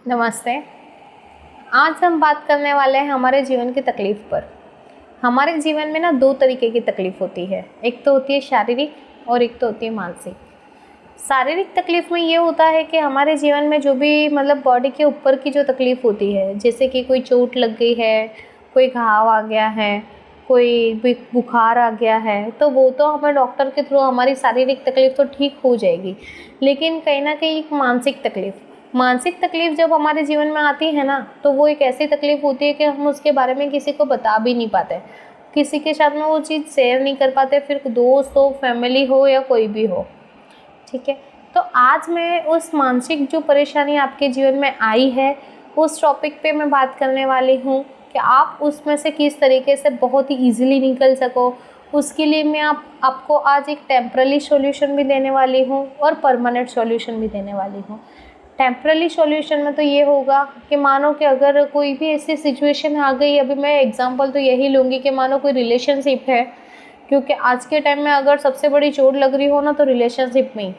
नमस्ते। आज हम बात करने वाले हैं हमारे जीवन की तकलीफ़ पर। हमारे जीवन में ना 2 तरीके की तकलीफ़ होती है, एक तो होती है शारीरिक और एक तो होती है मानसिक। शारीरिक तकलीफ़ में ये होता है कि हमारे जीवन में जो भी बॉडी के ऊपर की जो तकलीफ़ होती है, जैसे कि कोई चोट लग गई है, कोई घाव आ गया है, कोई भी बुखार आ गया है, तो वो तो हमें डॉक्टर के थ्रू हमारी शारीरिक तकलीफ़ तो ठीक हो जाएगी। लेकिन कहीं न कहीं एक मानसिक तकलीफ़ जब हमारे जीवन में आती है ना, तो वो एक ऐसी तकलीफ़ होती है कि हम उसके बारे में किसी को बता भी नहीं पाते। किसी के साथ में वो चीज़ शेयर नहीं कर पाते, फिर दोस्त हो, फैमिली हो या कोई भी हो। ठीक है, तो आज मैं उस मानसिक जो परेशानी आपके जीवन में आई है, उस टॉपिक पे मैं बात करने वाली हूँ कि आप उसमें से किस तरीके से बहुत ही ईज़िली निकल सको। उसके लिए मैं आपको आज एक टेम्पररी सॉल्यूशन भी देने वाली हूँ और परमानेंट सॉल्यूशन भी देने वाली हूँ। टेम्पररी सॉल्यूशन में तो ये होगा कि मानो कि अगर कोई भी ऐसी सिचुएशन आ गई, अभी मैं एग्जांपल तो यही लूँगी कि मानो कोई रिलेशनशिप है, क्योंकि आज के टाइम में अगर सबसे बड़ी चोट लग रही हो ना, तो रिलेशनशिप में ही,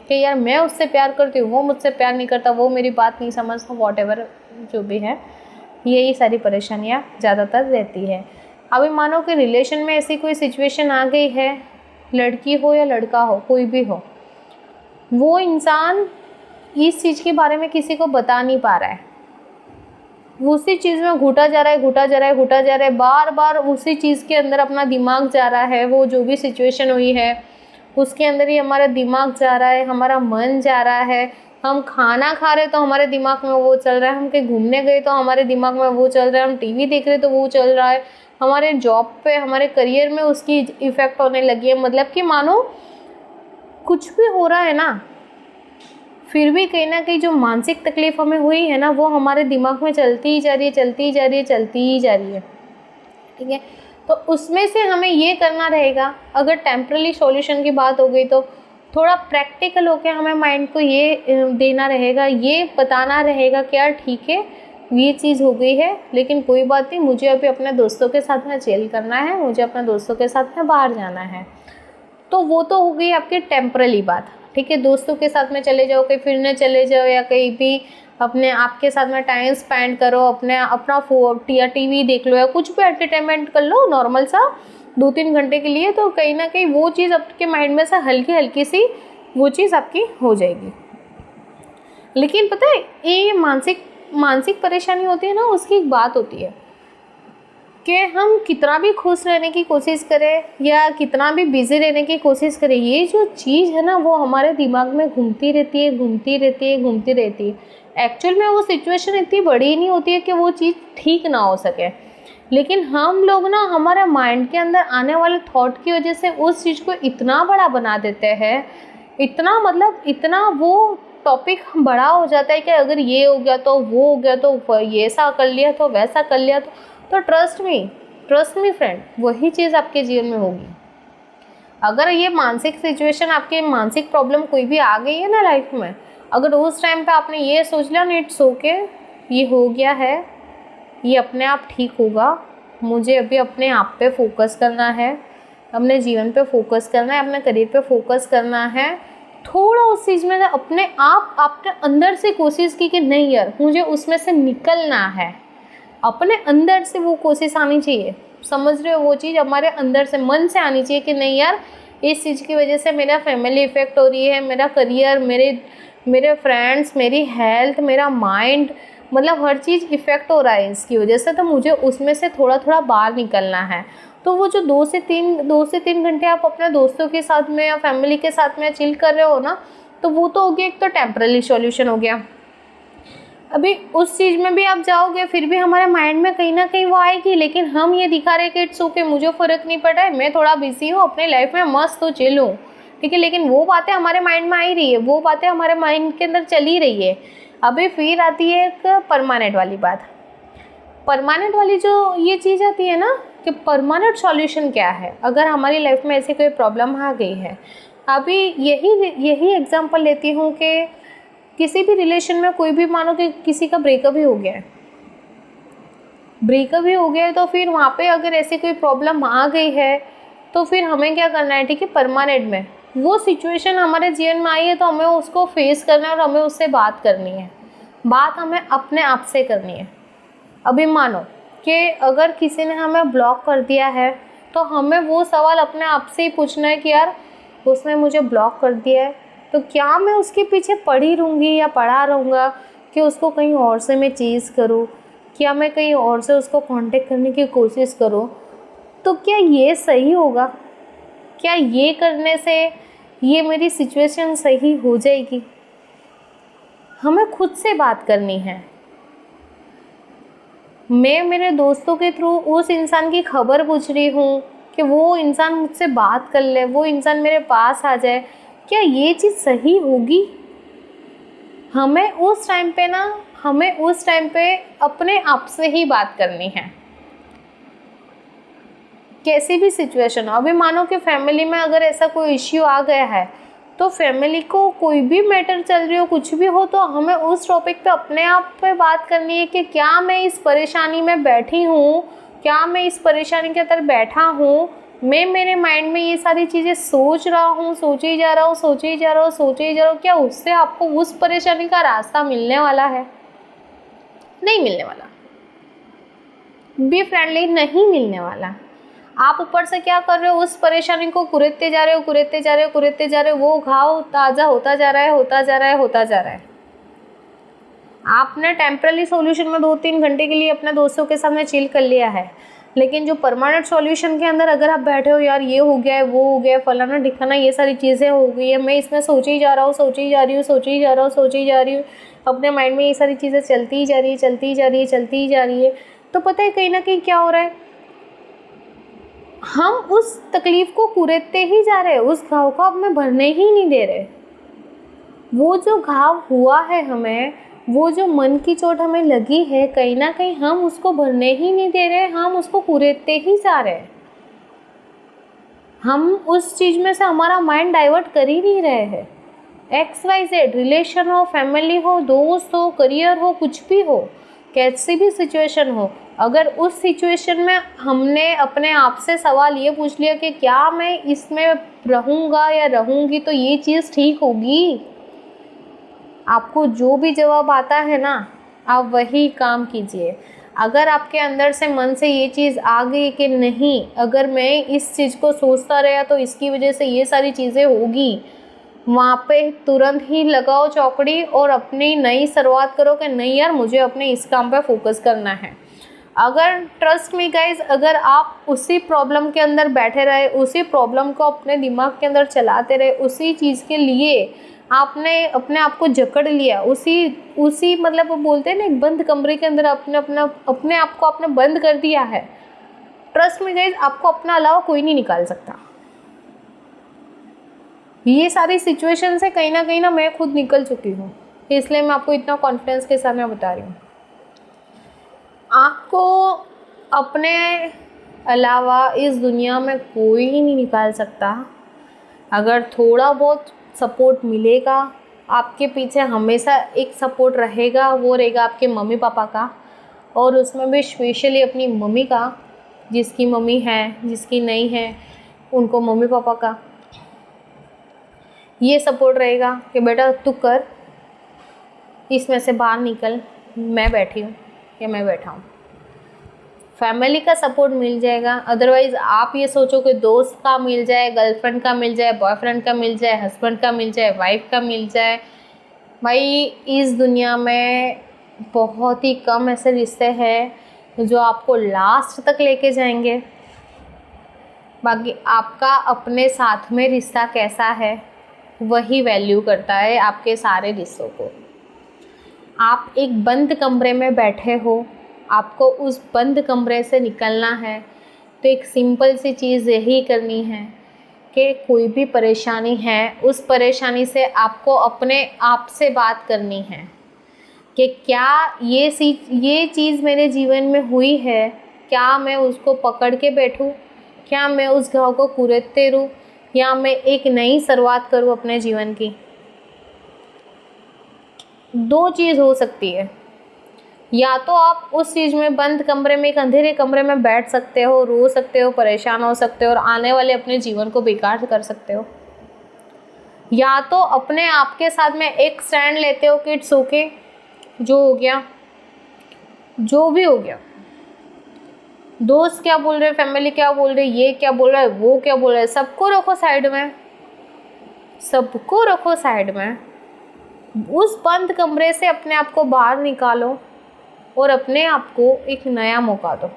कि यार मैं उससे प्यार करती हूँ, वो मुझसे प्यार नहीं करता, वो मेरी बात नहीं समझता, वॉटएवर जो भी है, यही सारी परेशानियाँ ज़्यादातर रहती है। अभी मानो कि रिलेशन में ऐसी कोई सिचुएशन आ गई है, लड़की हो या लड़का हो, कोई भी हो, वो इंसान इस चीज़ के बारे में किसी को बता नहीं पा रहा है, उसी चीज़ में घुटा जा रहा है, बार बार उसी चीज़ के अंदर अपना दिमाग जा रहा है। वो जो भी सिचुएशन हुई है उसके अंदर ही हमारा दिमाग जा रहा है, हमारा मन जा रहा है। हम खाना खा रहे तो हमारे दिमाग में वो चल रहा है, हम कहीं घूमने गए तो हमारे दिमाग में वो चल रहा है, हम टीवी देख रहे तो वो चल रहा है, हमारे जॉब पे, हमारे करियर में उसकी इफ़ेक्ट होने लगी है। मतलब कि मानो कुछ भी हो रहा है ना, फिर भी कहीं ना कहीं जो मानसिक तकलीफ़ हमें हुई है ना, वो हमारे दिमाग में चलती ही जा रही है। ठीक है, तो उसमें से हमें ये करना रहेगा, अगर टेम्पररी सॉल्यूशन की बात हो गई तो थोड़ा प्रैक्टिकल होकर हमें माइंड को ये देना रहेगा, ये बताना रहेगा कि यार ठीक है, ये चीज़ हो गई है, लेकिन कोई बात नहीं, मुझे अभी अपने दोस्तों के साथ में चिल करना है, मुझे अपने दोस्तों के साथ में बाहर जाना है। तो वो तो हो गई आपकी टेम्पररी बात। ठीक है, दोस्तों के साथ में चले जाओ, कहीं फिरने चले जाओ या कहीं भी अपने आपके साथ में टाइम स्पेंड करो, अपना फ़ोन या टीवी देख लो या कुछ भी एंटरटेनमेंट कर लो नॉर्मल सा 2-3 घंटे के लिए, तो कहीं ना कहीं वो चीज़ आपके माइंड में से हल्की हल्की सी वो चीज़ आपकी हो जाएगी। लेकिन पता है, ये मानसिक परेशानी होती है ना, उसकी एक बात होती है कि हम कितना भी खुश रहने की कोशिश करें या कितना भी बिज़ी रहने की कोशिश करें, ये जो चीज़ है ना, वो हमारे दिमाग में घूमती रहती है। एक्चुअल में वो सिचुएशन इतनी बड़ी नहीं होती है कि वो चीज़ ठीक ना हो सके, लेकिन हम लोग ना हमारे माइंड के अंदर आने वाले थॉट की वजह से उस चीज़ को इतना बड़ा बना देते हैं, इतना वो टॉपिक बड़ा हो जाता है कि अगर ये हो गया तो वो हो गया, तो ये ऐसा कर लिया तो वैसा कर लिया, तो ट्रस्ट मी फ्रेंड, वही चीज़ आपके जीवन में होगी। अगर ये मानसिक सिचुएशन, आपकी मानसिक प्रॉब्लम कोई भी आ गई है ना लाइफ में, अगर उस टाइम पे आपने ये सोच लिया ना, इट्स ओके, ये हो गया है, ये अपने आप ठीक होगा, मुझे अभी अपने आप पे फोकस करना है, अपने जीवन पे फोकस करना है, अपने करियर पे फोकस करना है, थोड़ा उस चीज़ में अपने आप आपने अंदर से कोशिश की कि नहीं यार, मुझे उसमें से निकलना है, अपने अंदर से वो कोशिश आनी चाहिए। समझ रहे हो, वो चीज़ हमारे अंदर से, मन से आनी चाहिए कि नहीं यार, इस चीज़ की वजह से मेरा फैमिली इफ़ेक्ट हो रही है, मेरा करियर, मेरे फ्रेंड्स, मेरी हेल्थ, मेरा माइंड, हर चीज़ इफ़ेक्ट हो रहा है इसकी वजह से, तो मुझे उसमें से थोड़ा थोड़ा बाहर निकलना है। तो वो जो 2 से 3 घंटे आप अपने दोस्तों के साथ में या फैमिली के साथ में चिल कर रहे हो ना, तो वो तो हो गया, एक तो टेम्पररी सॉल्यूशन हो गया। अभी उस चीज़ में भी आप जाओगे, फिर भी हमारे माइंड में कहीं ना कहीं वो आएगी, लेकिन हम ये दिखा रहे कि इट्स ओके, मुझे फ़र्क नहीं पड़ रहा है, मैं थोड़ा बिजी हूँ अपनी लाइफ में, मस्त तो चिल हूँ। ठीक है, लेकिन वो बातें हमारे माइंड में आ ही रही है, वो बातें हमारे माइंड के अंदर चल ही रही है। अभी फिर आती है एक परमानेंट वाली बात। परमानेंट वाली जो ये चीज़ आती है ना, कि परमानेंट सॉल्यूशन क्या है, अगर हमारी लाइफ में ऐसी कोई प्रॉब्लम आ गई है। अभी यही एग्जांपल लेती हूँ कि किसी भी रिलेशन में कोई भी, मानो कि किसी का ब्रेकअप ही हो गया है, तो फिर वहाँ पे अगर ऐसी कोई प्रॉब्लम आ गई है, तो फिर हमें क्या करना है। ठीक है, परमानेंट में वो सिचुएशन हमारे जीवन में आई है, तो हमें उसको फेस करना है और हमें उससे बात करनी है। बात हमें अपने आप से करनी है। अभी मानो कि अगर किसी ने हमें ब्लॉक कर दिया है तो हमें वो सवाल अपने आप से ही पूछना है कि यार उसने मुझे ब्लॉक कर दिया है तो क्या मैं उसके पीछे पड़ी रहूँगी या पड़ा रहूँगा कि उसको कहीं और से मैं चीज़ करूँ, क्या मैं कहीं और से उसको कांटेक्ट करने की कोशिश करूँ, तो क्या ये सही होगा? क्या ये करने से ये मेरी सिचुएशन सही हो जाएगी? हमें खुद से बात करनी है। मैं मेरे दोस्तों के थ्रू उस इंसान की खबर पूछ रही हूँ कि वो इंसान मुझसे बात कर ले, वो इंसान मेरे पास आ जाए, क्या ये चीज़ सही होगी? हमें उस टाइम पे अपने आप से ही बात करनी है। कैसी भी सिचुएशन हो, अभी मानो कि फैमिली में अगर ऐसा कोई इश्यू आ गया है तो फैमिली को कोई भी मैटर चल रही हो, कुछ भी हो, तो हमें उस टॉपिक पे अपने आप पे बात करनी है कि क्या मैं इस परेशानी में बैठी हूँ, क्या मैं इस परेशानी के अंदर बैठा हूँ, मैं मेरे माइंड में ये सारी चीज़ें सोच रहा हूँ, सोचे ही जा रहा हूँ, क्या उससे आपको उस परेशानी का रास्ता मिलने वाला है? नहीं मिलने वाला। बी फ्रेंडली, नहीं मिलने वाला। आप ऊपर से क्या कर रहे हो, उस परेशानी को कुरेदते जा रहे हो, वो घाव ताज़ा होता जा रहा है। आपने टेम्पररी सॉल्यूशन में 2-3 घंटे के लिए अपने दोस्तों के सामने चिल कर लिया है, लेकिन जो परमानेंट सॉल्यूशन के अंदर अगर आप बैठे हो, यार ये हो गया है, वो हो गया है, फलाना ढिकाना, ये सारी चीज़ें हो गई है, मैं इसमें सोचे ही जा रहा हूँ, अपने माइंड में ये सारी चीज़ें चलती ही जा रही है, तो पता है कहीं ना कहीं क्या हो रहा है, हम उस तकलीफ को कुरेदते ही जा रहे हैं, उस घाव को हमें भरने ही नहीं दे रहे। वो जो घाव हुआ है हमें, वो जो मन की चोट हमें लगी है, कहीं ना कहीं हम उसको भरने ही नहीं दे रहे, हम उसको कुरेदते ही जा रहे हैं। हम उस चीज़ में से हमारा माइंड डाइवर्ट कर ही नहीं रहे हैं। XYZ रिलेशन हो, फैमिली हो, दोस्त हो, करियर हो, कुछ भी हो, कैसी भी सिचुएशन हो, अगर उस सिचुएशन में हमने अपने आप से सवाल ये पूछ लिया कि क्या मैं इसमें रहूँगा या रहूँगी तो ये चीज़ ठीक होगी, आपको जो भी जवाब आता है ना, आप वही काम कीजिए। अगर आपके अंदर से मन से ये चीज़ आ गई कि नहीं, अगर मैं इस चीज़ को सोचता रहा तो इसकी वजह से ये सारी चीज़ें होगी, वहाँ पे तुरंत ही लगाओ चौकड़ी और अपनी नई शुरुआत करो कि नहीं यार, मुझे अपने इस काम पे फोकस करना है। अगर ट्रस्ट मी गाइज, अगर आप उसी प्रॉब्लम के अंदर बैठे रहे, उसी प्रॉब्लम को अपने दिमाग के अंदर चलाते रहे, उसी चीज़ के लिए आपने अपने आप को जकड़ लिया, उसी मतलब वो बोलते हैं ना, एक बंद कमरे के अंदर अपने आप को आपने बंद कर दिया है, ट्रस्ट मी गाइज, आपको अपना अलावा कोई नहीं निकाल सकता। ये सारी सिचुएशन से कहीं ना मैं खुद निकल चुकी हूँ, इसलिए मैं आपको इतना कॉन्फिडेंस के साथ मैं बता रही हूँ। आपको अपने अलावा इस दुनिया में कोई ही नहीं निकाल सकता। अगर थोड़ा बहुत सपोर्ट मिलेगा, आपके पीछे हमेशा एक सपोर्ट रहेगा, वो रहेगा आपके मम्मी पापा का, और उसमें भी स्पेशली अपनी मम्मी का, जिसकी मम्मी है, जिसकी नहीं है, उनको मम्मी पापा का ये सपोर्ट रहेगा कि बेटा तू कर, इसमें से बाहर निकल, मैं बैठी हूँ या मैं बैठा हूँ। फैमिली का सपोर्ट मिल जाएगा। अदरवाइज़ आप ये सोचो कि दोस्त का मिल जाए, गर्लफ्रेंड का मिल जाए, बॉयफ्रेंड का मिल जाए, हस्बैंड का मिल जाए, वाइफ का मिल जाए, भाई इस दुनिया में बहुत ही कम ऐसे रिश्ते हैं जो आपको लास्ट तक लेके जाएंगे। बाकी आपका अपने साथ में रिश्ता कैसा है वही वैल्यू करता है आपके सारे रिश्तों को। आप एक बंद कमरे में बैठे हो, आपको उस बंद कमरे से निकलना है, तो एक सिंपल सी चीज़ यही करनी है कि कोई भी परेशानी है, उस परेशानी से आपको अपने आप से बात करनी है कि क्या ये चीज़ मेरे जीवन में हुई है, क्या मैं उसको पकड़ के बैठूं, क्या मैं उस घाव को कुरेदते रहूं, या मैं एक नई शुरुआत करूं अपने जीवन की। दो चीज़ हो सकती है, या तो आप उस चीज़ में बंद कमरे में, एक अंधेरे कमरे में बैठ सकते हो, रो सकते हो, परेशान हो सकते हो और आने वाले अपने जीवन को बेकार कर सकते हो, या तो अपने आप के साथ में एक स्टैंड लेते हो कि इट्स ओके, जो हो गया, जो भी हो गया, दोस्त क्या बोल रहे, फैमिली क्या बोल रही, ये क्या बोल रहा है, वो क्या बोल रहा है, सबको रखो साइड में, सबको रखो साइड में। उस बंद कमरे से अपने आप को बाहर निकालो और अपने आप को एक नया मौका दो।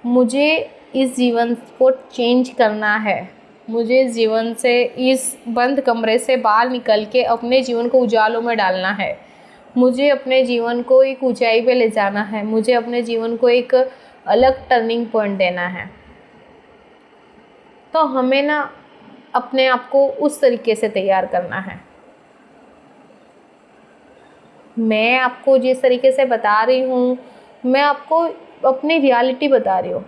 मुझे इस जीवन को चेंज करना है, मुझे इस जीवन से, इस बंद कमरे से बाहर निकल के अपने जीवन को उजालों में डालना है, मुझे अपने जीवन को एक ऊंचाई पे ले जाना है, मुझे अपने जीवन को एक अलग टर्निंग पॉइंट देना है। तो हमें ना अपने आप को उस तरीके से तैयार करना है। मैं आपको जिस तरीके से बता रही हूँ, मैं आपको अपनी रियलिटी बता रही हूँ।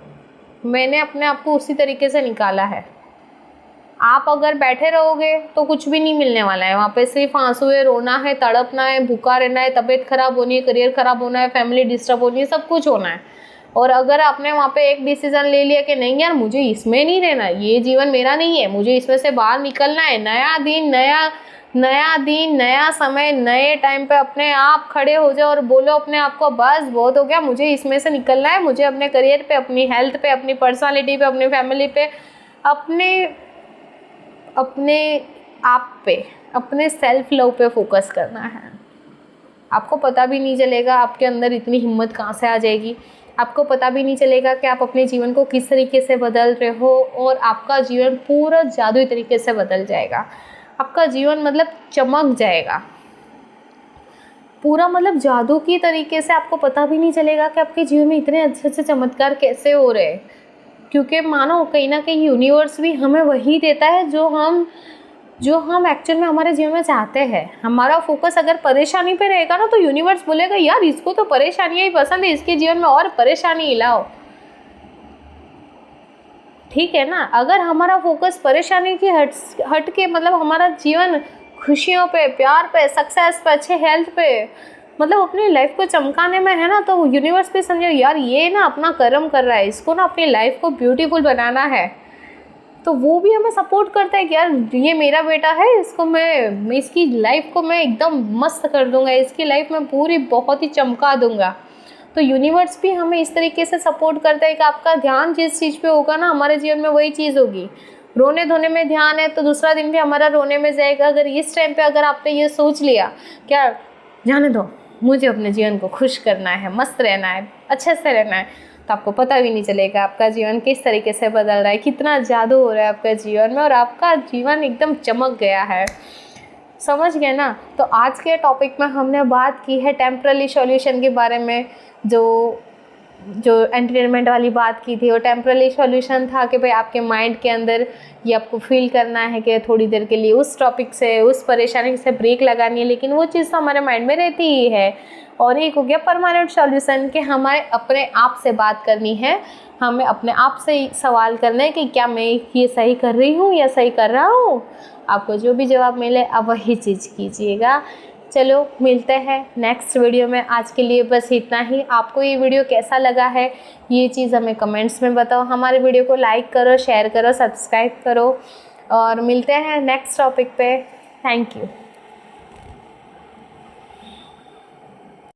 मैंने अपने आप को उसी तरीके से निकाला है। आप अगर बैठे रहोगे तो कुछ भी नहीं मिलने वाला है। वहाँ पे सिर्फ आंसू है, रोना है, तड़पना है, भूखा रहना है, तबीयत खराब होनी है, करियर खराब होना है, फैमिली डिस्टर्ब होनी है, सब कुछ होना है। और अगर आपने वहाँ पे एक डिसीजन ले लिया कि नहीं यार मुझे इसमें नहीं रहना, ये जीवन मेरा नहीं है, मुझे इसमें से बाहर निकलना है, नया दिन, नया समय, नए टाइम पे अपने आप खड़े हो जाओ और बोलो अपने आप को बस बहुत हो गया, मुझे इसमें से निकलना है, मुझे अपने करियर पे, अपनी हेल्थ पे, अपनी पर्सनालिटी पे, अपनी फैमिली पे, अपने आप पे, अपने सेल्फ लव पे फोकस करना है। आपको पता भी नहीं चलेगा आपके अंदर इतनी हिम्मत कहाँ से आ जाएगी। आपको पता भी नहीं चलेगा कि आप अपने जीवन को किस तरीके से बदल रहे हो, और आपका जीवन पूरा जादुई तरीके से बदल जाएगा। आपका जीवन मतलब चमक जाएगा पूरा, मतलब जादू की तरीके से। आपको पता भी नहीं चलेगा कि आपके जीवन में इतने अच्छे अच्छे चमत्कार कैसे हो रहे हैं, क्योंकि मानो कहीं ना कहीं यूनिवर्स भी हमें वही देता है जो हम एक्चुअल में हमारे जीवन में चाहते हैं। हमारा फोकस अगर परेशानी पे रहेगा ना, तो यूनिवर्स बोलेगा यार इसको तो परेशानियाँ ही पसंद है, इसके जीवन में और परेशानी लाओ। ठीक है ना। अगर हमारा फोकस परेशानी की हट के, मतलब हमारा जीवन खुशियों पे, प्यार पे, सक्सेस पे, अच्छे हेल्थ पे, मतलब अपनी लाइफ को चमकाने में है ना, तो यूनिवर्स भी समझो यार ये ना अपना कर्म कर रहा है, इसको ना अपनी लाइफ को ब्यूटीफुल बनाना है। तो वो भी हमें सपोर्ट करता है कि यार ये मेरा बेटा है, इसको मैं इसकी लाइफ को मैं एकदम मस्त कर दूंगा, इसकी लाइफ में पूरी बहुत ही चमका दूंगा। तो यूनिवर्स भी हमें इस तरीके से सपोर्ट करता है कि आपका ध्यान जिस चीज़ पे होगा ना, हमारे जीवन में वही चीज़ होगी। रोने धोने में ध्यान है तो दूसरा दिन भी हमारा रोने में जाएगा। अगर इस टाइम पे अगर आपने ये सोच लिया क्या जाने दो, मुझे अपने जीवन को खुश करना है, मस्त रहना है, अच्छे से रहना है, तो आपको पता भी नहीं चलेगा आपका जीवन किस तरीके से बदल रहा है, कितना जादू हो रहा है आपका जीवन में, और आपका जीवन एकदम चमक गया है। समझ गए ना। तो आज के टॉपिक में हमने बात की है टेम्पररी सॉल्यूशन के बारे में। जो एंटरटेनमेंट वाली बात की थी वो टेम्पररी सॉल्यूशन था कि भाई आपके माइंड के अंदर ये आपको फील करना है कि थोड़ी देर के लिए उस टॉपिक से, उस परेशानी से ब्रेक लगानी है, लेकिन वो चीज़ तो हमारे माइंड में रहती ही है। और एक हो गया परमानेंट सॉल्यूशन कि हमारे अपने आप से बात करनी है, हमें अपने आप से सवाल करना है कि क्या मैं ये सही कर रही हूँ या सही कर रहा हूँ। आपको जो भी जवाब मिले आप वही चीज़ कीजिएगा। चलो मिलते हैं नेक्स्ट वीडियो में। आज के लिए बस इतना ही। आपको ये वीडियो कैसा लगा है ये चीज़ हमें कमेंट्स में बताओ। हमारे वीडियो को लाइक करो, शेयर करो, सब्सक्राइब करो, और मिलते हैं नेक्स्ट टॉपिक पे। Thank you.